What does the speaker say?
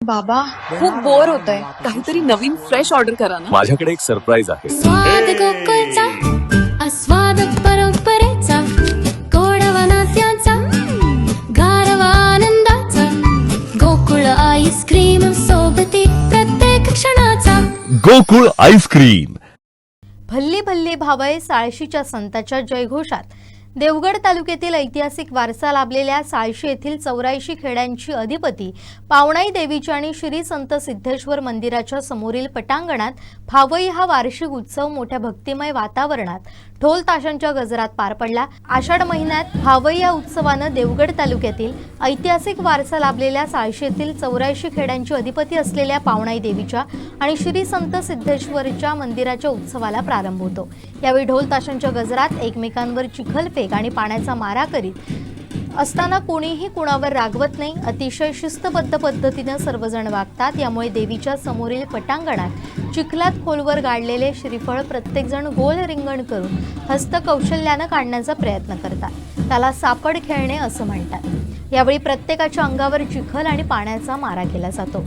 बाबा खूप बोर होतंय, काहीतरी नवीन फ्रेश ऑर्डर करा ना. माझ्याकडे एक सरप्राईज आहे. स्वाद गोकुळचा आस्वाद परंपरेचा गोडवा नात्याचा गारवा आनंदाचा गोकुळ आईस्क्रीम सोबती प्रत्येक क्षणाचा गोकुळ आईस्क्रीम. भल्ली भल्ली भावय साळशीच्या संताच्या जयघोषात देवगड तालुक्यातील ऐतिहासिक वारसा लाभलेल्या साळशी येथील 84 खेड्यांची अधिपती पावणाई देवीच्या आणि श्री संत सिद्धेश्वर मंदिराच्या समोरील पटांगणात भावई हा वार्षिक उत्सव मोठ्या भक्तिमय वातावरणात ढोल ताशांच्या गजरात पार पडला. आषाढ महिन्यात भावई या उत्सवानं देवगड तालुक्यातील ऐतिहासिक वारसा लाभलेल्या साळशी येथील 84 खेड्यांची अधिपती असलेल्या पावणाई देवीच्या आणि श्री संत सिद्धेश्वरच्या मंदिराच्या उत्सवाला प्रारंभ होतो. यावेळी ढोल ताशांच्या गजरात एकमेकांवर चिखलफेक आणि पाण्याचा मारा करीत असताना कोणीही कुणावर रागवत नाही. अतिशय शिस्तबद्ध पद्धतीनं सर्वजण वागतात. यामुळे देवीच्या समोरील पटांगणात चिखलात खोलवर गाडलेले श्रीफळ प्रत्येकजण गोल रिंगण करून हस्तकौशल्यानं काढण्याचा प्रयत्न करतात. त्याला सापड खेळणे असं म्हणतात. यावेळी प्रत्येकाच्या अंगावर चिखल आणि पाण्याचा मारा केला जातो.